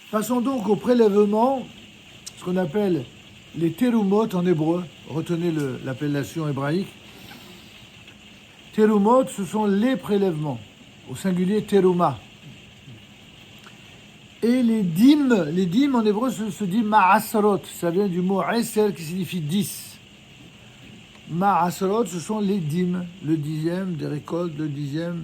Passons donc au prélèvement, ce qu'on appelle les terumot en hébreu. Retenez l'appellation hébraïque. Terumot, ce sont les prélèvements, au singulier teruma. Et les dîmes en hébreu se dit ma'asrot, ça vient du mot eser qui signifie 10. Ma'asrot, ce sont les dîmes, le 10e des récoltes, le 10e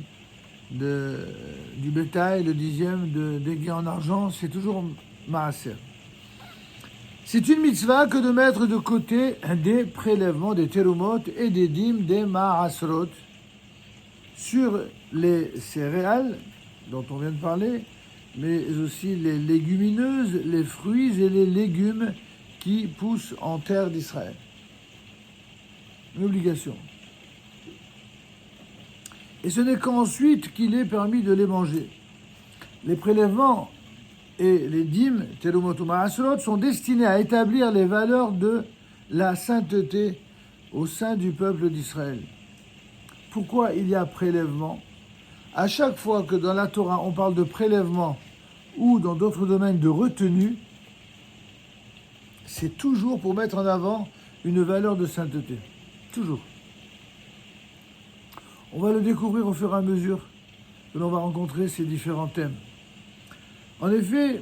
du bétail, le 10e des gains en argent, c'est toujours ma'aser. C'est une mitzvah que de mettre de côté des prélèvements, des terumot et des dîmes, des ma'asrot, sur les céréales dont on vient de parler, mais aussi les légumineuses, les fruits et les légumes qui poussent en terre d'Israël. Une obligation. Et ce n'est qu'ensuite qu'il est permis de les manger. Les prélèvements et les dîmes, terumot ou ma'asrot, sont destinés à établir les valeurs de la sainteté au sein du peuple d'Israël. Pourquoi il y a prélèvement ? À chaque fois que dans la Torah on parle de prélèvement ou dans d'autres domaines de retenue, c'est toujours pour mettre en avant une valeur de sainteté. Toujours. On va le découvrir au fur et à mesure que l'on va rencontrer ces différents thèmes. En effet,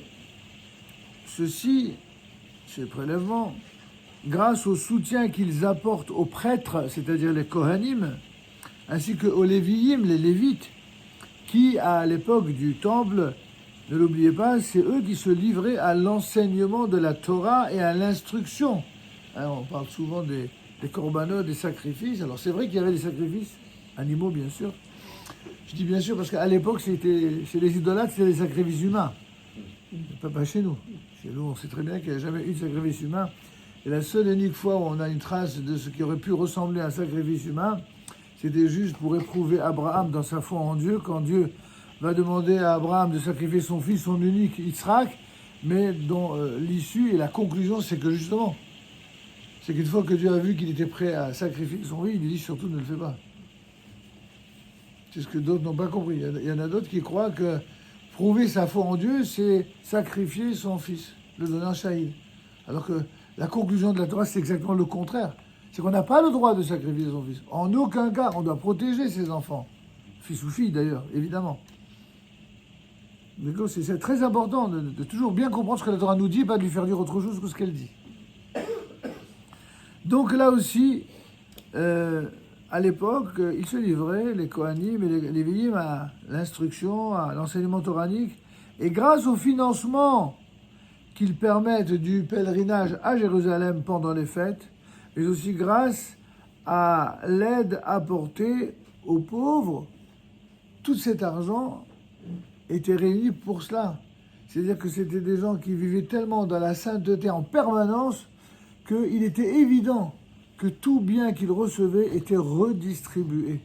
ces prélèvements, grâce au soutien qu'ils apportent aux prêtres, c'est-à-dire les Kohanim, ainsi qu'aux Lévi'im, les Lévites, qui, à l'époque du Temple, ne l'oubliez pas, c'est eux qui se livraient à l'enseignement de la Torah et à l'instruction. On parle souvent des korbanot, des sacrifices. Alors c'est vrai qu'il y avait des sacrifices, animaux bien sûr. Je dis bien sûr parce qu'à l'époque, chez les idolâtres, c'était des sacrifices humains. Pas chez nous. Chez nous, on sait très bien qu'il n'y a jamais eu de sacrifice humain. Et la seule et unique fois où on a une trace de ce qui aurait pu ressembler à un sacrifice humain, c'était juste pour éprouver Abraham dans sa foi en Dieu, quand Dieu va demander à Abraham de sacrifier son fils, son unique Yitzhak, mais dont l'issue et la conclusion, c'est que justement, c'est qu'une fois que Dieu a vu qu'il était prêt à sacrifier son fils, il lui dit surtout ne le fais pas. C'est ce que d'autres n'ont pas compris. Il y en a d'autres qui croient que prouver sa foi en Dieu, c'est sacrifier son fils, le donner en shahid. Alors que la conclusion de la Torah, c'est exactement le contraire. C'est qu'on n'a pas le droit de sacrifier son fils. En aucun cas, on doit protéger ses enfants. Fils ou fille d'ailleurs, évidemment. Mais c'est très important de toujours bien comprendre ce que la Torah nous dit, pas de lui faire dire autre chose que ce qu'elle dit. Donc là aussi, à l'époque, ils se livraient, les Kohanim et les Lévi'im, à l'instruction, à l'enseignement toranique. Et grâce au financement qu'ils permettent du pèlerinage à Jérusalem pendant les fêtes, mais aussi grâce à l'aide apportée aux pauvres, tout cet argent était réuni pour cela. C'est-à-dire que c'était des gens qui vivaient tellement dans la sainteté en permanence qu'il était évident que tout bien qu'ils recevaient était redistribué.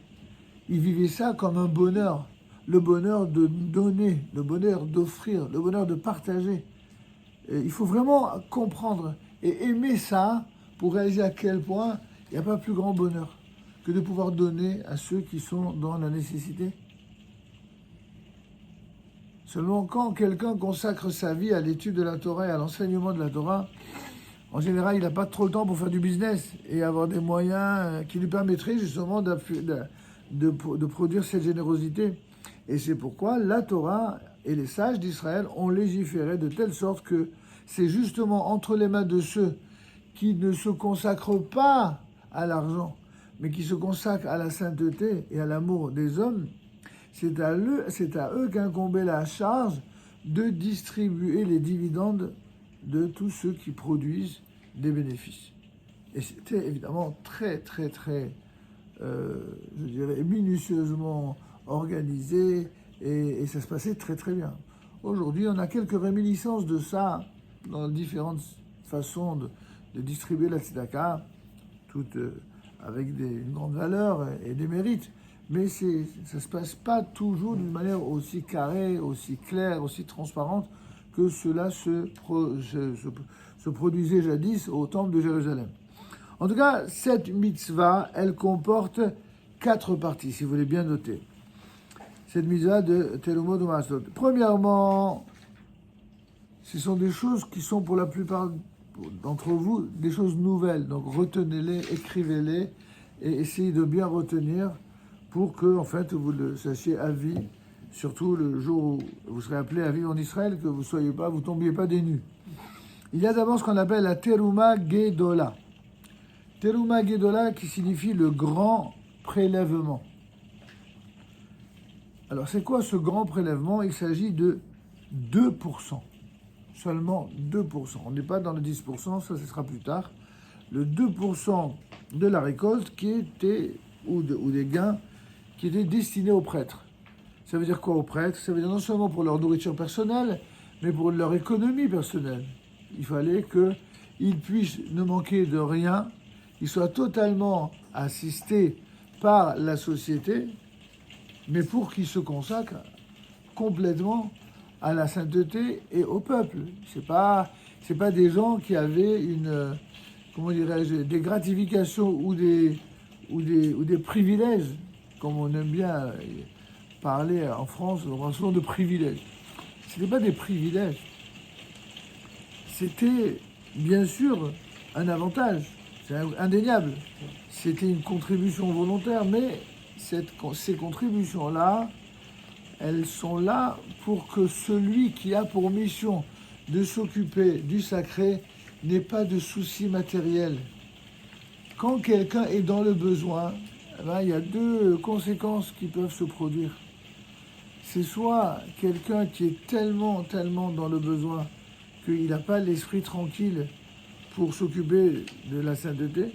Ils vivaient ça comme un bonheur, le bonheur de donner, le bonheur d'offrir, le bonheur de partager. Et il faut vraiment comprendre et aimer ça pour réaliser à quel point il n'y a pas plus grand bonheur que de pouvoir donner à ceux qui sont dans la nécessité. Seulement quand quelqu'un consacre sa vie à l'étude de la Torah et à l'enseignement de la Torah, en général, il n'a pas trop le temps pour faire du business et avoir des moyens qui lui permettraient justement de produire cette générosité. Et c'est pourquoi la Torah et les sages d'Israël ont légiféré de telle sorte que c'est justement entre les mains de ceux qui ne se consacrent pas à l'argent, mais qui se consacrent à la sainteté et à l'amour des hommes, c'est à eux qu'incombait la charge de distribuer les dividendes de tous ceux qui produisent des bénéfices. Et c'était évidemment très, je dirais, minutieusement organisé et ça se passait très, très bien. Aujourd'hui, on a quelques réminiscences de ça dans différentes façons de distribuer la tzedaka, toutes avec une grande valeur et des mérites. Mais ça ne se passe pas toujours d'une manière aussi carrée, aussi claire, aussi transparente que cela se produisait jadis au temple de Jérusalem. En tout cas, cette mitzvah, elle comporte 4 parties, si vous voulez bien noter. Cette mitzvah de Terumot ou Ma'asrot. Premièrement, ce sont des choses qui sont pour la plupart d'entre vous des choses nouvelles. Donc retenez-les, écrivez-les et essayez de bien retenir pour que en fait vous le sachiez à vie, surtout le jour où vous serez appelé à vivre en Israël, que vous tombiez pas des nues. Il y a d'abord ce qu'on appelle la Teruma Gedola. Teruma Gedola qui signifie le grand prélèvement. Alors c'est quoi ce grand prélèvement? Il s'agit de 2%. Seulement 2%. On n'est pas dans le 10%, ça ce sera plus tard. Le 2% de la récolte qui était, ou des gains, qui étaient destinés aux prêtres. Ça veut dire quoi aux prêtres? Ça veut dire non seulement pour leur nourriture personnelle, mais pour leur économie personnelle. Il fallait qu'ils puissent ne manquer de rien, qu'ils soient totalement assistés par la société, mais pour qu'ils se consacrent complètement à la sainteté et au peuple. C'est pas des gens qui avaient comment dirais-je, des gratifications ou des privilèges, comme on aime bien parler en France, on parle souvent de privilèges. Ce n'était pas des privilèges. C'était bien sûr un avantage, c'est indéniable. C'était une contribution volontaire, mais ces contributions-là, elles sont là pour que celui qui a pour mission de s'occuper du sacré n'ait pas de soucis matériels. Quand quelqu'un est dans le besoin, il y a deux conséquences qui peuvent se produire. C'est soit quelqu'un qui est tellement dans le besoin qu'il n'a pas l'esprit tranquille pour s'occuper de la sainteté,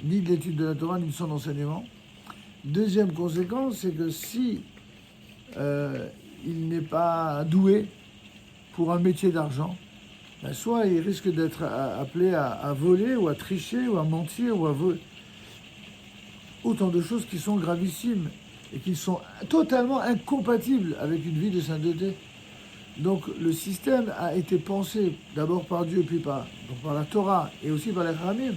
ni de l'étude de la Torah, ni de son enseignement. Deuxième conséquence, c'est que si il n'est pas doué pour un métier d'argent, soit il risque d'être appelé à voler ou à tricher ou à mentir ou à voler. Autant de choses qui sont gravissimes et qui sont totalement incompatibles avec une vie de sainteté. Donc le système a été pensé d'abord par Dieu puis par la Torah et aussi par les Khamim,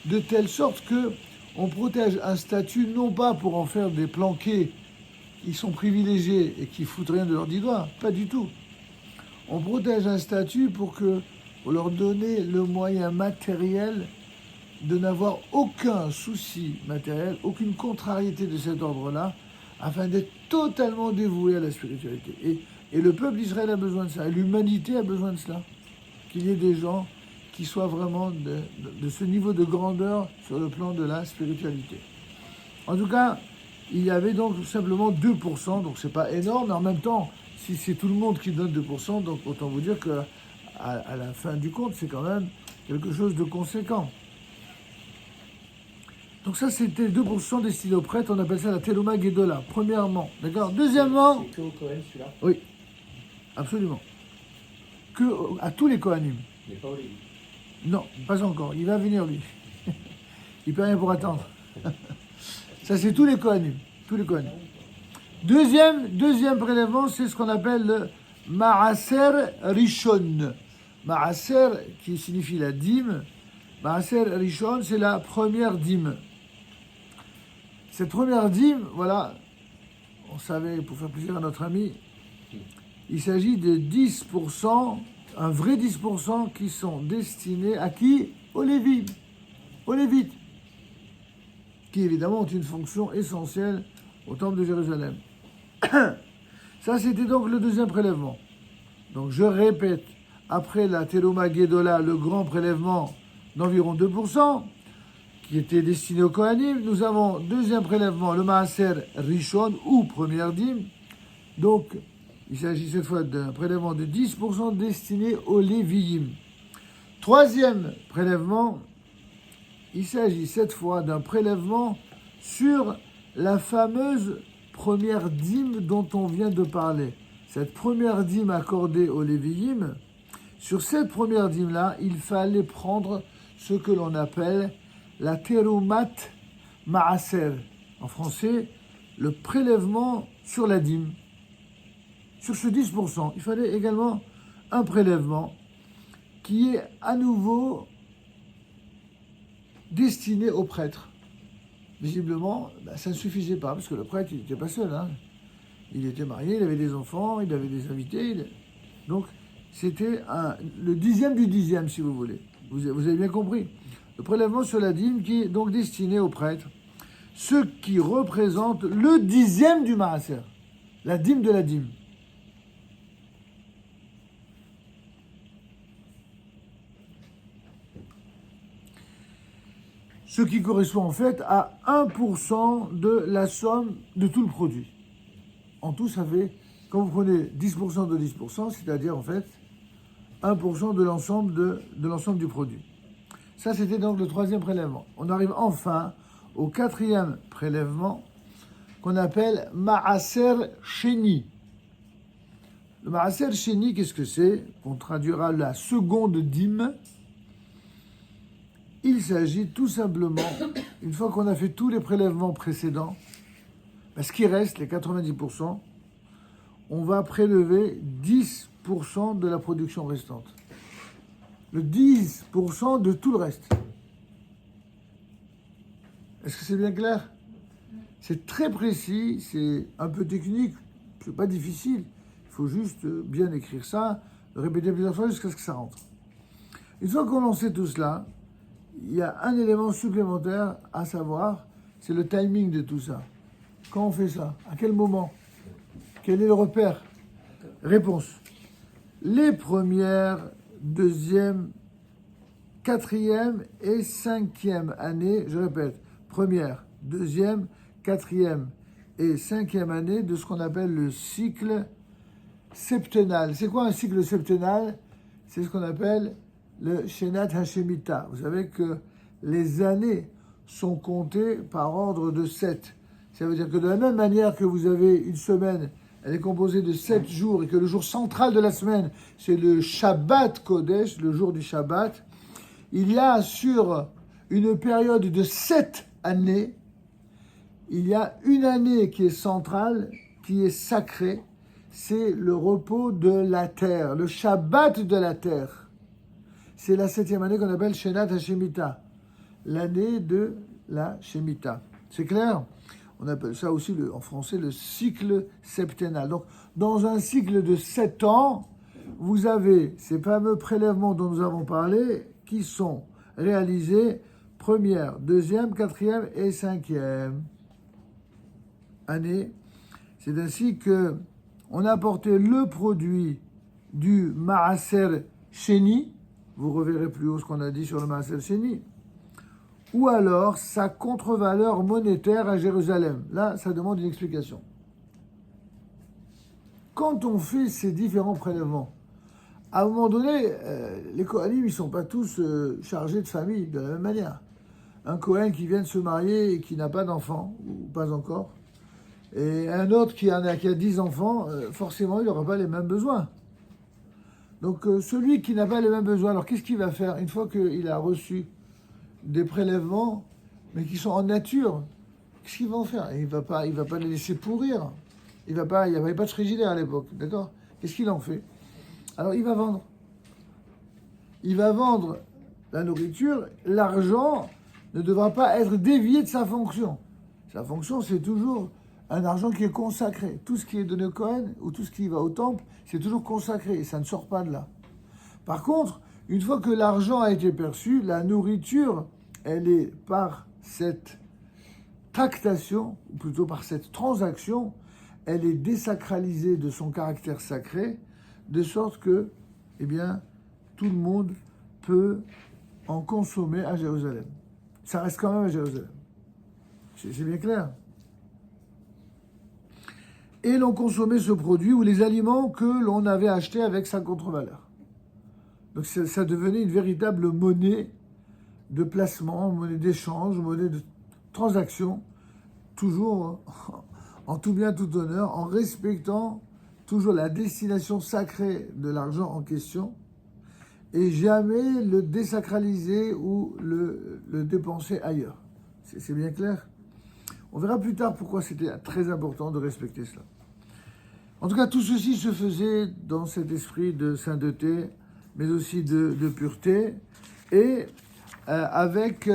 de telle sorte que on protège un statut non pas pour en faire des planqués qui sont privilégiés et qui foutent rien de leurs 10 doigts, pas du tout. On protège un statut pour leur donner le moyen matériel de n'avoir aucun souci matériel, aucune contrariété de cet ordre-là, afin d'être totalement dévoué à la spiritualité. Et le peuple d'Israël a besoin de ça, et l'humanité a besoin de cela. Qu'il y ait des gens qui soient vraiment de ce niveau de grandeur sur le plan de la spiritualité. En tout cas, il y avait donc simplement 2%, donc c'est pas énorme, mais en même temps, si c'est tout le monde qui donne 2%, donc autant vous dire qu'à la fin du compte, c'est quand même quelque chose de conséquent. Donc ça, c'était 2% destinés aux prêtres, on appelle ça la Teloma Gedola, premièrement. D'accord. Deuxièmement... C'est que au Kohen, celui-là? Oui, absolument. À tous les Kohanim. Mais pas au Lévi. Non, pas encore. Il va venir, lui. Il peut rien pour attendre. Ça, c'est tous les Kohanim. Tous les Kohanim. Deuxième prélèvement, c'est ce qu'on appelle le Maaser Rishon. Maaser, qui signifie la dîme. Maaser Rishon, c'est la première dîme. Cette première dîme, voilà, on savait, pour faire plaisir à notre ami, il s'agit de 10%, un vrai 10% qui sont destinés à qui? Aux Lévites. Aux Lévites. Qui évidemment ont une fonction essentielle au temple de Jérusalem. Ça, c'était donc le deuxième prélèvement. Donc je répète, après la Teloma Gedola, le grand prélèvement d'environ 2%, qui était destiné au Kohanim, nous avons deuxième prélèvement, le Maaser Rishon, ou première dîme. Donc, il s'agit cette fois d'un prélèvement de 10% destiné aux Léviim. Troisième prélèvement, il s'agit cette fois d'un prélèvement sur la fameuse première dîme dont on vient de parler. Cette première dîme accordée aux Léviim, sur cette première dîme-là, il fallait prendre ce que l'on appelle la terumat maaser. En français, le prélèvement sur la dîme. Sur ce 10%, il fallait également un prélèvement qui est à nouveau destiné aux prêtres. Visiblement, ça ne suffisait pas, parce que le prêtre, il n'était pas seul. Il était marié, il avait des enfants, il avait des invités. Donc, c'était le dixième du dixième, si vous voulez. Vous avez bien compris. Le prélèvement sur la dîme qui est donc destiné aux prêtres, ce qui représente le dixième du maaser, la dîme de la dîme. Ce qui correspond en fait à 1% de la somme de tout le produit. En tout, ça fait, quand vous prenez 10% de 10%, c'est-à-dire en fait 1% de l'ensemble du produit. Ça, c'était donc le troisième prélèvement. On arrive enfin au quatrième prélèvement qu'on appelle Maaser Sheni. Le Maaser Sheni, qu'est-ce que c'est? On traduira la seconde dîme. Il s'agit tout simplement, une fois qu'on a fait tous les prélèvements précédents, ce qui reste, les 90%, on va prélever 10% de la production restante. Le 10% de tout le reste. Est-ce que c'est bien clair? C'est très précis, c'est un peu technique, c'est pas difficile. Il faut juste bien écrire ça, le répéter plusieurs fois jusqu'à ce que ça rentre. Une fois qu'on en sait tout cela, il y a un élément supplémentaire à savoir, c'est le timing de tout ça. Quand on fait ça? À quel moment? Quel est le repère? Réponse. Les premières, deuxième, quatrième et cinquième année, je répète, première, deuxième, quatrième et cinquième année de ce qu'on appelle le cycle septennal. C'est quoi un cycle septennal? C'est ce qu'on appelle le Shenat Hashemita. Vous savez que les années sont comptées par ordre de 7. Ça veut dire que de la même manière que vous avez une semaine, elle est composée de 7 jours et que le jour central de la semaine, c'est le Shabbat Kodesh, le jour du Shabbat, il y a sur une période de 7 années, il y a une année qui est centrale, qui est sacrée, c'est le repos de la terre, le Shabbat de la terre. C'est la 7e année qu'on appelle Shenat Hashemita, l'année de la Shemitah. C'est clair? On appelle ça aussi en français le cycle septennal. Donc, dans un cycle de 7 ans, vous avez ces fameux prélèvements dont nous avons parlé qui sont réalisés première, deuxième, quatrième et cinquième année. C'est ainsi que on a apporté le produit du Maaser Sheni. Vous reverrez plus haut ce qu'on a dit sur le Maaser Sheni. Ou alors sa contre-valeur monétaire à Jérusalem. Là, ça demande une explication. Quand on fait ces différents prélèvements, à un moment donné, les Kohanim, ils ne sont pas tous chargés de famille de la même manière. Un Kohen qui vient de se marier et qui n'a pas d'enfant, ou pas encore, et un autre qui a 10 enfants, forcément, il n'aura pas les mêmes besoins. Donc, celui qui n'a pas les mêmes besoins, alors qu'est-ce qu'il va faire une fois qu'il a reçu des prélèvements, mais qui sont en nature? Qu'est-ce qu'il va en faire? Il va pas les laisser pourrir. Il n'y avait pas de frigidaire à l'époque, d'accord? Qu'est-ce qu'il en fait? Alors, il va vendre. Il va vendre la nourriture. L'argent ne devra pas être dévié de sa fonction. Sa fonction, c'est toujours un argent qui est consacré. Tout ce qui est donné au Kohen ou tout ce qui va au temple, c'est toujours consacré et ça ne sort pas de là. Par contre, une fois que l'argent a été perçu, la nourriture, elle est par cette tractation, ou plutôt par cette transaction, elle est désacralisée de son caractère sacré, de sorte que, eh bien, tout le monde peut en consommer à Jérusalem. Ça reste quand même à Jérusalem. C'est bien clair. Et l'on consommait ce produit ou les aliments que l'on avait achetés avec sa contre-valeur. Donc ça devenait une véritable monnaie de placement, monnaie d'échange, monnaie de transaction, toujours en tout bien, tout honneur, en respectant toujours la destination sacrée de l'argent en question et jamais le désacraliser ou le dépenser ailleurs. C'est bien clair? On verra plus tard pourquoi c'était très important de respecter cela. En tout cas, tout ceci se faisait dans cet esprit de sainteté, mais aussi de pureté, et avec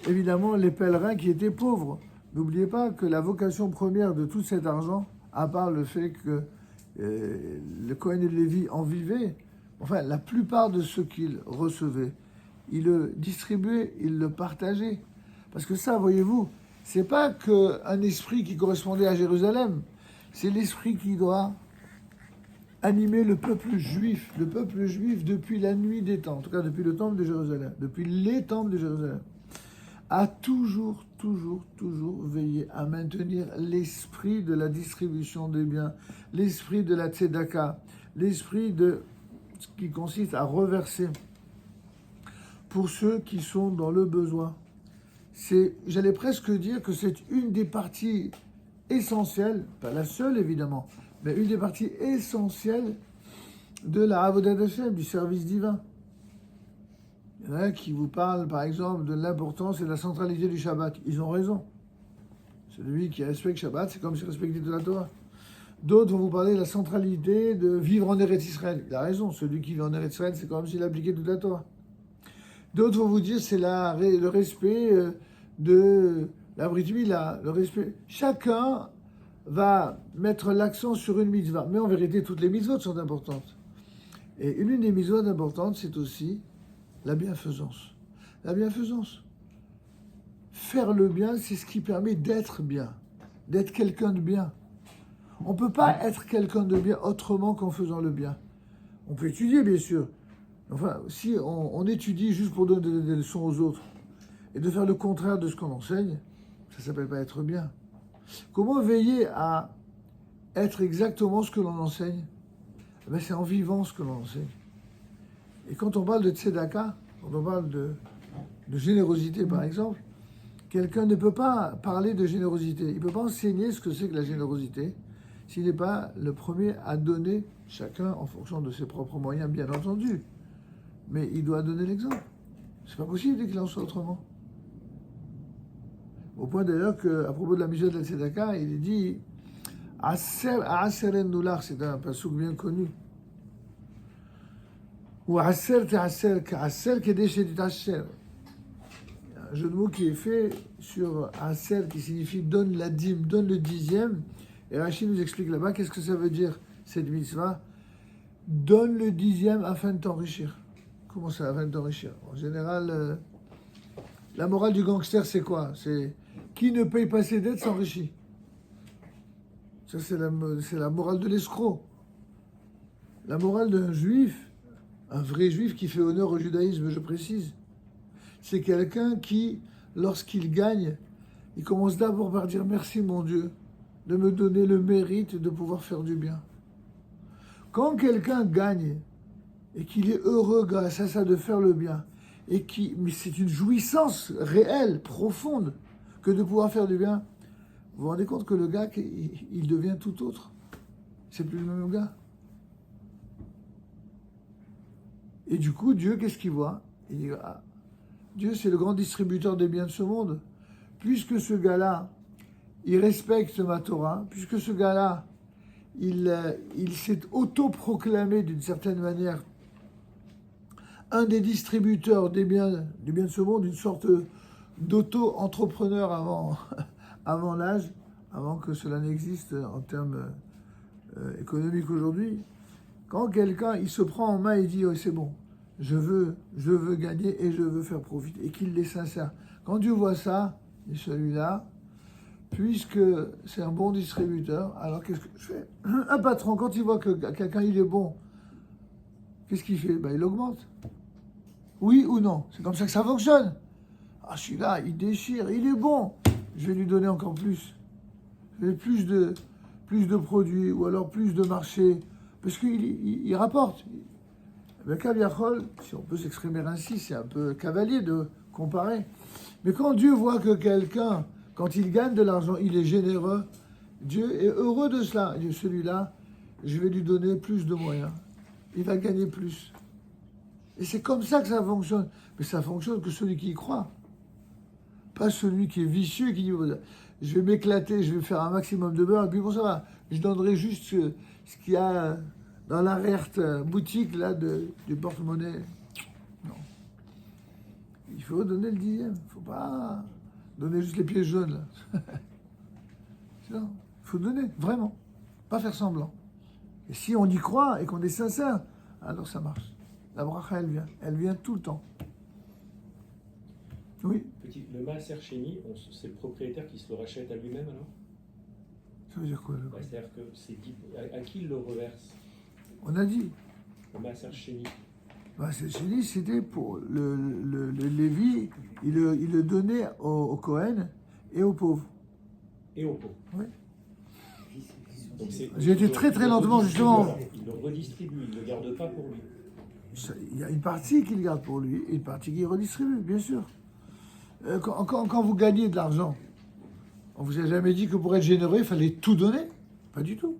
évidemment les pèlerins qui étaient pauvres. N'oubliez pas que la vocation première de tout cet argent, à part le fait que le Cohen et le Lévi en vivaient, enfin, la plupart de ceux qu'ils recevaient, ils le distribuaient, ils le partageaient. Parce que ça, voyez-vous, c'est pas qu'un esprit qui correspondait à Jérusalem, c'est l'esprit qui doit animer le peuple juif depuis la nuit des temps, en tout cas depuis le temple de Jérusalem, depuis les temples de Jérusalem, a toujours veillé à maintenir l'esprit de la distribution des biens, l'esprit de la tzedaka, l'esprit de ce qui consiste à reverser pour ceux qui sont dans le besoin. J'allais presque dire que c'est une des parties essentielles, pas la seule évidemment, mais une des parties essentielles de la Avodat Hashem, du service divin. Il y en a qui vous parlent, par exemple, de l'importance et de la centralité du Shabbat. Ils ont raison. Celui qui respecte Shabbat, c'est comme s'il respectait de la Torah. D'autres vont vous parler de la centralité de vivre en Eretz Israël. Il a raison. Celui qui vit en Eretz Israël, c'est comme s'il appliquait toute la Torah. D'autres vont vous dire c'est le respect de la Brit Mila, le respect. Chacun va mettre l'accent sur une mitzvah. Mais en vérité, toutes les mitzvot sont importantes. Et une des mitzvot importantes, c'est aussi la bienfaisance. La bienfaisance. Faire le bien, c'est ce qui permet d'être bien, d'être quelqu'un de bien. On ne peut pas être quelqu'un de bien autrement qu'en faisant le bien. On peut étudier, bien sûr. Enfin, si on étudie juste pour donner des leçons aux autres et de faire le contraire de ce qu'on enseigne, ça ne s'appelle pas être bien. Comment veiller à être exactement ce que l'on enseigne? C'est en vivant ce que l'on enseigne. Et quand on parle de tzedaka, quand on parle de générosité par exemple, quelqu'un ne peut pas parler de générosité. Il ne peut pas enseigner ce que c'est que la générosité s'il n'est pas le premier à donner, chacun en fonction de ses propres moyens, bien entendu. Mais il doit donner l'exemple. C'est pas possible qu'il en soit autrement. Au point d'ailleurs qu'à propos de la mission de la tzedaka, il est dit Aseren Nular, c'est un passouk bien connu. Ou Aser Ta'aser, Ka'aser Kedesh Tasher. Un jeu de mots qui est fait sur Aser qui signifie donne la dîme, donne le dixième. Et Rachid nous explique là-bas qu'est-ce que ça veut dire cette mitzvah. Donne le dixième afin de t'enrichir. Comment ça, afin de t'enrichir? En général, la morale du gangster, c'est quoi? C'est qui ne paye pas ses dettes s'enrichit. Ça, c'est la morale de l'escroc. La morale d'un juif, un vrai juif qui fait honneur au judaïsme, je précise, c'est quelqu'un qui, lorsqu'il gagne, il commence d'abord par dire merci mon Dieu de me donner le mérite de pouvoir faire du bien. Quand quelqu'un gagne et qu'il est heureux grâce à ça de faire le bien, mais c'est une jouissance réelle, profonde, que de pouvoir faire du bien, vous vous rendez compte que le gars, il devient tout autre. C'est plus le même gars. Et du coup, Dieu, qu'est-ce qu'il voit? Il dit, ah, Dieu, c'est le grand distributeur des biens de ce monde. Puisque ce gars-là, il respecte ma Torah, puisque ce gars-là, il s'est autoproclamé d'une certaine manière un des distributeurs des biens de ce monde, une sorte d'auto-entrepreneur avant l'âge, avant que cela n'existe en termes économiques aujourd'hui. Quand quelqu'un, il se prend en main et dit oh, c'est bon, je veux gagner et je veux faire profiter, et qu'il est sincère. Quand Dieu voit ça, et celui-là, puisque c'est un bon distributeur, alors qu'est-ce que je fais? Un patron, quand il voit que quelqu'un il est bon, qu'est-ce qu'il fait? Il augmente. Oui ou non? C'est comme ça que ça fonctionne. Ah, celui-là, il déchire, il est bon. Je vais lui donner encore plus. Je vais plus de produits, ou alors plus de marché, parce qu'il rapporte. Kaviachol, si on peut s'exprimer ainsi, c'est un peu cavalier de comparer. Mais quand Dieu voit que quelqu'un, quand il gagne de l'argent, il est généreux, Dieu est heureux de cela. Il dit, celui-là, je vais lui donner plus de moyens. Il va gagner plus. Et c'est comme ça que ça fonctionne. Mais ça fonctionne que celui qui y croit. Pas celui qui est vicieux, qui dit, je vais m'éclater, je vais faire un maximum de beurre, et puis bon, ça va. Je donnerai juste ce qu'il y a dans l'arrière-boutique là, du porte-monnaie. Non. Il faut donner le dixième. Il ne faut pas donner juste les pieds jaunes, là. Il faut donner, vraiment. Pas faire semblant. Et si on y croit et qu'on est sincère, alors ça marche. La bracha, elle vient tout le temps. Oui. Le Maaser Sheni, c'est le propriétaire qui se le rachète à lui-même alors? Ça veut dire quoi C'est-à-dire que c'est à qui il le reverse? On a dit. Le Maaser Sheni. Maaser Sheni, c'était pour le Lévi, il le donnait au Cohen et aux pauvres. Et aux pauvres. Oui. J'ai été très lentement justement. Il le redistribue, il ne le garde pas pour lui. Il y a une partie qu'il garde pour lui et une partie qu'il redistribue, bien sûr. Quand vous gagnez de l'argent, on vous a jamais dit que pour être généreux, il fallait tout donner? Pas du tout.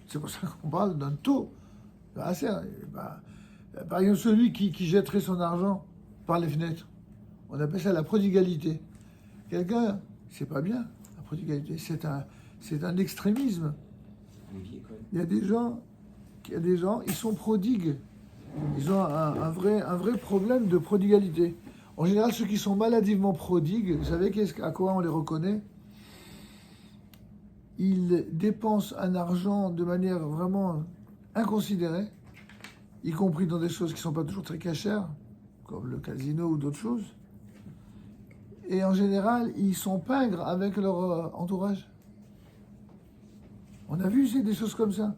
C'est pour ça qu'on parle d'un taux. Par exemple, celui qui jetterait son argent par les fenêtres, on appelle ça la prodigalité. Quelqu'un, c'est pas bien, la prodigalité, c'est un extrémisme. Il y a des gens, ils sont prodigues. Ils ont un vrai problème de prodigalité. En général, ceux qui sont maladivement prodigues, vous savez à quoi on les reconnaît? Ils dépensent un argent de manière vraiment inconsidérée, y compris dans des choses qui ne sont pas toujours très cachères, comme le casino ou d'autres choses. Et en général, ils sont pingres avec leur entourage. On a vu des choses comme ça.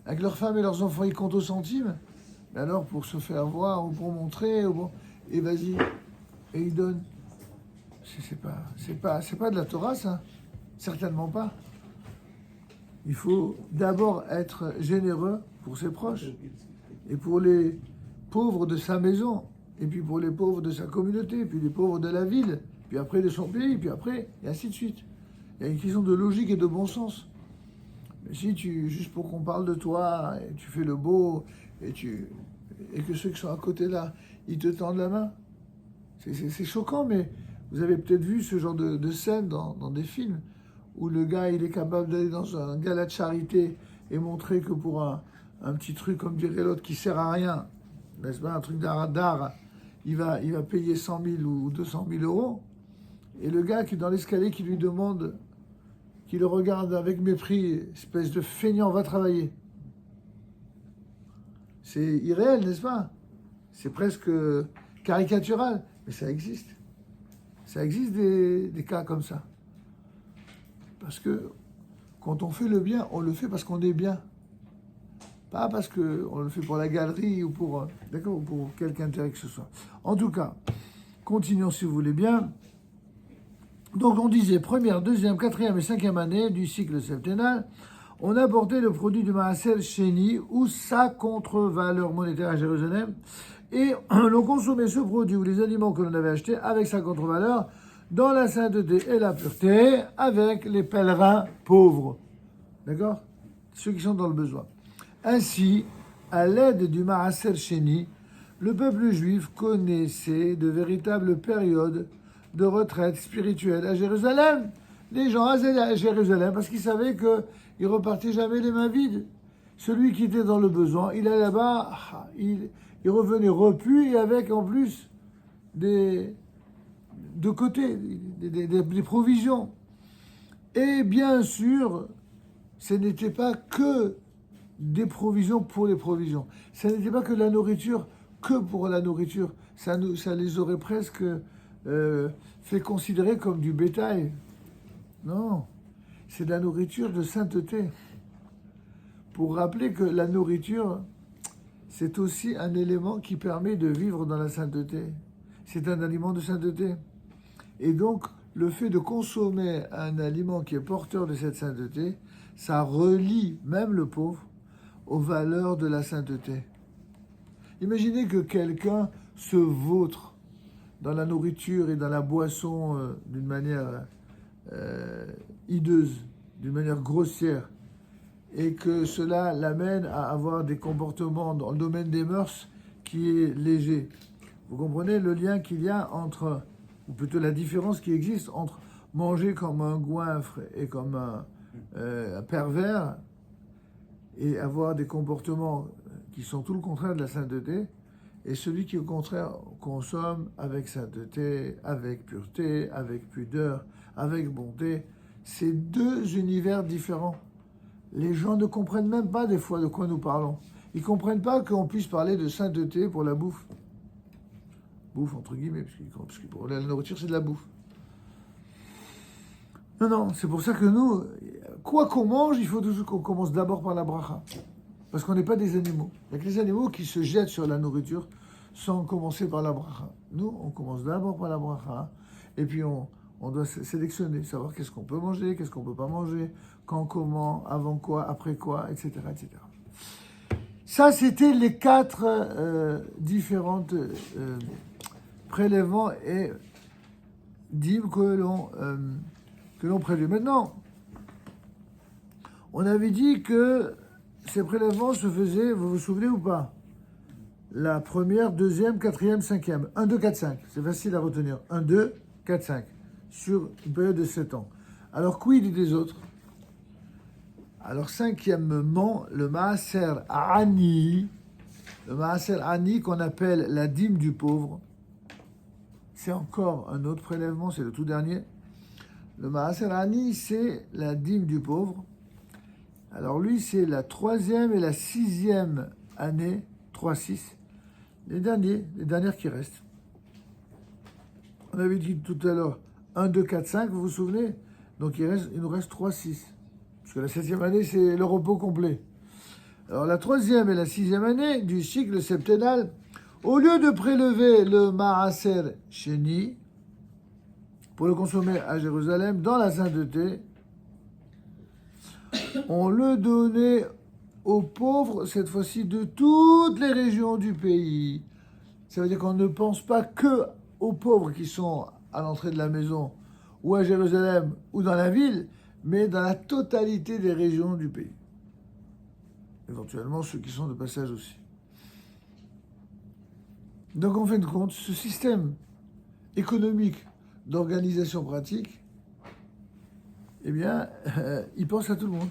Avec leurs femmes et leurs enfants, ils comptent au centime. Mais alors, pour se faire voir ou pour montrer, et vas-y, et ils donnent. C'est pas de la Torah, ça. Certainement pas. Il faut d'abord être généreux pour ses proches et pour les pauvres de sa maison, et puis pour les pauvres de sa communauté, puis les pauvres de la ville, puis après de son pays, puis après, et ainsi de suite. Il y a une question de logique et de bon sens. Mais si juste pour qu'on parle de toi, et tu fais le beau, et que ceux qui sont à côté là, ils te tendent la main, c'est choquant, mais vous avez peut-être vu ce genre de scène dans des films, où le gars, il est capable d'aller dans un gala de charité et montrer que pour un petit truc, comme dirait l'autre, qui sert à rien, n'est-ce pas, un truc d'art, il va payer 100 000 ou 200 000 euros. Et le gars qui est dans l'escalier, qui lui demande, qui le regarde avec mépris, espèce de feignant, va travailler. C'est irréel, n'est-ce pas? C'est presque caricatural, mais ça existe. Ça existe des cas comme ça. Parce que quand on fait le bien, on le fait parce qu'on est bien. Pas parce qu'on le fait pour la galerie ou pour quelque intérêt que ce soit. En tout cas, continuons si vous voulez bien. Donc on disait première, deuxième, quatrième et cinquième année du cycle septennal, on apportait le produit du Maaser Sheni ou sa contre-valeur monétaire à Jérusalem et l'on consommait ce produit ou les aliments que l'on avait achetés avec sa contre-valeur dans la sainteté et la pureté avec les pèlerins pauvres. D'accord? Ceux qui sont dans le besoin. Ainsi, à l'aide du Maaser Sheni, le peuple juif connaissait de véritables périodes de retraite spirituelle à Jérusalem. Les gens allaient à Jérusalem parce qu'ils savaient qu'ils repartaient jamais les mains vides. Celui qui était dans le besoin, il allait là-bas, il revenait repu et avec en plus de côté, des provisions. Et bien sûr, ce n'était pas que des provisions pour les provisions. Ce n'était pas que la nourriture que pour la nourriture. Ça les aurait presque fait considérer comme du bétail. Non, c'est de la nourriture de sainteté. Pour rappeler que la nourriture, c'est aussi un élément qui permet de vivre dans la sainteté. C'est un aliment de sainteté. Et donc, le fait de consommer un aliment qui est porteur de cette sainteté, ça relie même le pauvre aux valeurs de la sainteté. Imaginez que quelqu'un se vautre dans la nourriture et dans la boisson d'une manière hideuse, d'une manière grossière, et que cela l'amène à avoir des comportements dans le domaine des mœurs qui est léger. Vous comprenez le lien qu'il y a entre, ou plutôt la différence qui existe entre manger comme un goinfre et comme un pervers et avoir des comportements qui sont tout le contraire de la sainteté, et celui qui au contraire consomme avec sainteté, avec pureté, avec pudeur, avec bonté. C'est deux univers différents. Les gens ne comprennent même pas des fois de quoi nous parlons. Ils ne comprennent pas qu'on puisse parler de sainteté pour la bouffe. Bouffe entre guillemets, parce que pour la nourriture c'est de la bouffe. Non, c'est pour ça que nous, quoi qu'on mange, il faut toujours qu'on commence d'abord par la bracha. Parce qu'on n'est pas des animaux. Il y a que les animaux qui se jettent sur la nourriture sans commencer par la bracha. Nous, on commence d'abord par la bracha, et puis on doit sélectionner, savoir qu'est-ce qu'on peut manger, qu'est-ce qu'on ne peut pas manger, quand, comment, avant quoi, après quoi, etc. etc. Ça, c'était les 4 différentes prélèvements et dîmes que l'on prélève. Maintenant, on avait dit que ces prélèvements se faisaient, vous vous souvenez ou pas? La première, deuxième, quatrième, cinquième. 1, 2, 4, 5. C'est facile à retenir. 1, 2, 4, 5. Sur une période de 7 ans. Alors, quid des autres? Alors, cinquièmement, le Maaser Ani. Le Maaser Ani qu'on appelle la dîme du pauvre. C'est encore un autre prélèvement, c'est le tout dernier. Le Maaser Ani, c'est la dîme du pauvre. Alors lui, c'est la 3e et la 6e année, 3, 6. Les dernières qui restent. On avait dit tout à l'heure 1, 2, 4, 5, vous vous souvenez? Donc il nous reste 3, 6. Parce que la 7e année, c'est le repos complet. Alors la 3e et la 6e année du cycle septennal, au lieu de prélever le Maaser Sheni pour le consommer à Jérusalem dans la sainteté, on le donnait aux pauvres, cette fois-ci de toutes les régions du pays. Ça veut dire qu'on ne pense pas que aux pauvres qui sont à l'entrée de la maison, ou à Jérusalem, ou dans la ville, mais dans la totalité des régions du pays. Éventuellement, ceux qui sont de passage aussi. Donc, en fin de compte, ce système économique d'organisation pratique, eh bien, il pense à tout le monde.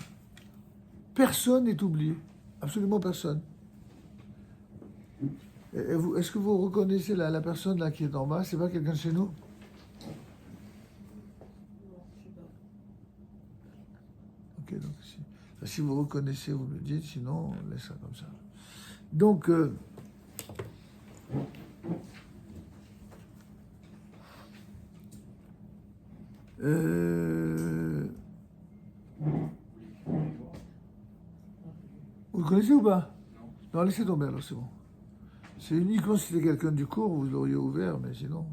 Personne n'est oublié. Absolument personne. Est-ce que vous reconnaissez la personne là qui est en bas? C'est pas quelqu'un de chez nous? Ok, donc si vous reconnaissez, vous me le dites, sinon on laisse ça comme ça. Donc, vous le connaissez ou pas? Non, laissez tomber alors, c'est bon. C'est uniquement si c'était quelqu'un du cours, vous l'auriez ouvert, mais sinon...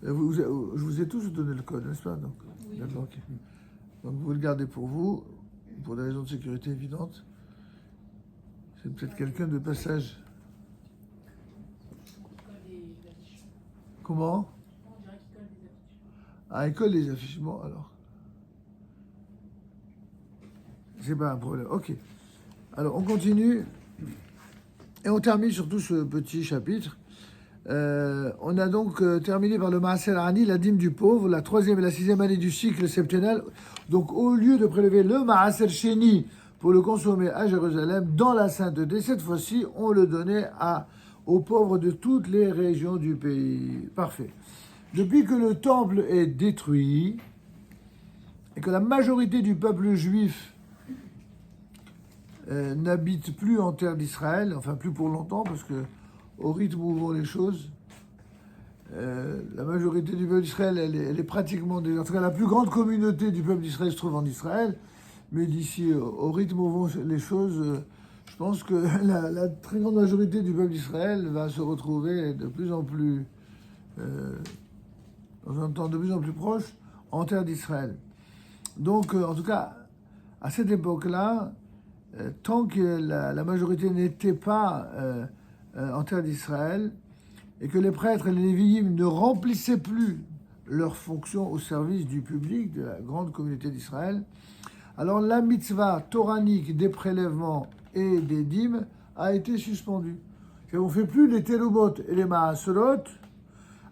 je vous ai tous donné le code, n'est-ce pas? Donc, oui. D'accord, ok. Donc vous le gardez pour vous, pour des raisons de sécurité évidentes. C'est peut-être quelqu'un de passage. Comment? On dirait qu'il colle des affiches. Ah, il colle des affiches. Bon, alors. C'est pas un problème. Ok. Alors, on continue. Et on termine surtout ce petit chapitre. On a donc terminé par le Maaser Ani, la dîme du pauvre, la 3e et la 6e année du cycle septennal. Donc, au lieu de prélever le Maaser Sheni pour le consommer à Jérusalem, dans la sainteté, cette fois-ci, on le donnait aux pauvres de toutes les régions du pays. Parfait. Depuis que le temple est détruit et que la majorité du peuple juif n'habite plus en terre d'Israël, enfin plus pour longtemps, parce que au rythme où vont les choses, la majorité du peuple d'Israël, elle est pratiquement... En tout cas, la plus grande communauté du peuple d'Israël se trouve en Israël, mais d'ici, au rythme où vont les choses, je pense que la très grande majorité du peuple d'Israël va se retrouver de plus en plus, dans un temps de plus en plus proche, en terre d'Israël. Donc, en tout cas, à cette époque-là, tant que la majorité n'était pas en terre d'Israël, et que les prêtres et les léviïm ne remplissaient plus leur fonction au service du public, de la grande communauté d'Israël, alors la mitzvah toranique des prélèvements et des dîmes a été suspendue. On ne fait plus les télomot et les maasolot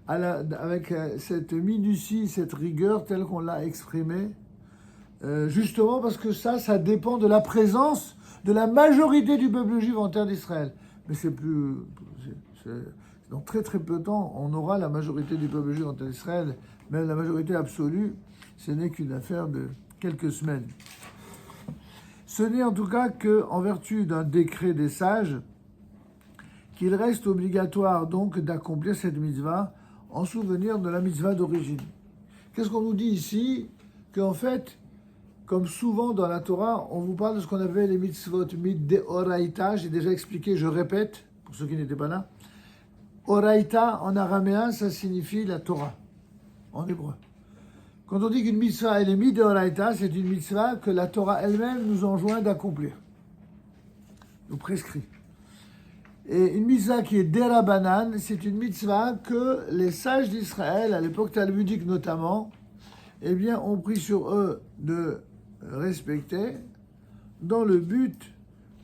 avec cette minutie, cette rigueur telle qu'on l'a exprimée, justement parce que ça dépend de la présence de la majorité du peuple juif en terre d'Israël. Mais c'est plus... Dans très très peu de temps, on aura la majorité du peuple juif en terre d'Israël, mais la majorité absolue, ce n'est qu'une affaire de quelques semaines. Ce n'est en tout cas qu'en vertu d'un décret des sages qu'il reste obligatoire donc d'accomplir cette mitzvah en souvenir de la mitzvah d'origine. Qu'est-ce qu'on nous dit ici? Qu'en fait, comme souvent dans la Torah, on vous parle de ce qu'on appelle les mitzvot mid-de-oraita. J'ai déjà expliqué, je répète, pour ceux qui n'étaient pas là. Oraita, en araméen, ça signifie la Torah, en hébreu. Quand on dit qu'une mitzvah elle est mid-de-oraita, c'est une mitzvah que la Torah elle-même nous enjoint d'accomplir, nous prescrit. Et une mitzvah qui est derabanan, c'est une mitzvah que les sages d'Israël, à l'époque talmudique notamment, eh bien, ont pris sur eux de respecter dans le but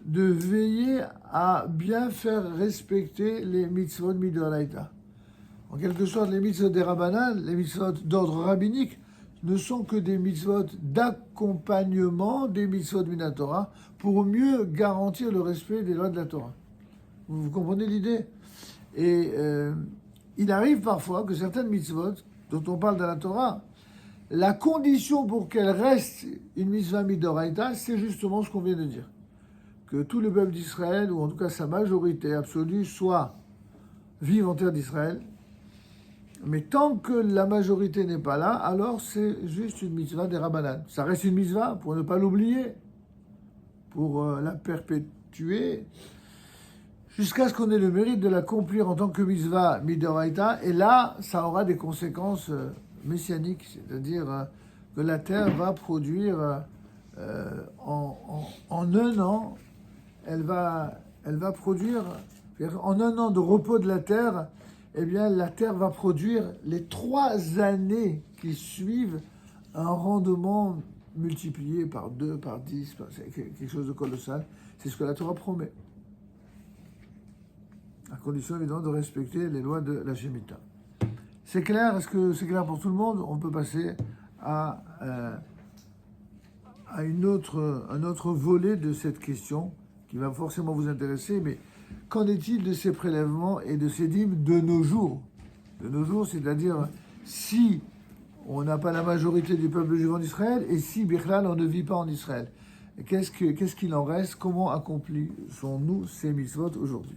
de veiller à bien faire respecter les mitzvot midoraita. En quelque sorte, les mitzvot derabanan, les mitzvot d'ordre rabbinique, ne sont que des mitzvot d'accompagnement des mitzvot minatora pour mieux garantir le respect des lois de la Torah. Vous comprenez l'idée? Et il arrive parfois que certaines mitzvot dont on parle dans la Torah, la condition pour qu'elle reste une mitzvah midoraita, c'est justement ce qu'on vient de dire. Que tout le peuple d'Israël, ou en tout cas sa majorité absolue, soit vive en terre d'Israël. Mais tant que la majorité n'est pas là, alors c'est juste une mitzvah des Rabbanan. Ça reste une mitzvah pour ne pas l'oublier, pour la perpétuer, jusqu'à ce qu'on ait le mérite de l'accomplir en tant que mitzvah midoraita. Et là, ça aura des conséquences messianiques, c'est-à-dire que la terre va produire en un an, elle va produire, en un an de repos de la terre, eh bien la terre va produire les 3 années qui suivent un rendement multiplié par 2, par 10, c'est quelque chose de colossal. C'est ce que la Torah promet. À condition évidemment de respecter les lois de la Shemitah. C'est clair? Est-ce que c'est clair pour tout le monde? On peut passer à un autre volet de cette question qui va forcément vous intéresser, mais qu'en est-il de ces prélèvements et de ces dîmes de nos jours? De nos jours, c'est-à-dire si on n'a pas la majorité du peuple juif en Israël et si, Bichlal, on ne vit pas en Israël. Qu'est-ce qu'il en reste? Comment accomplissons-nous ces mitzvot aujourd'hui?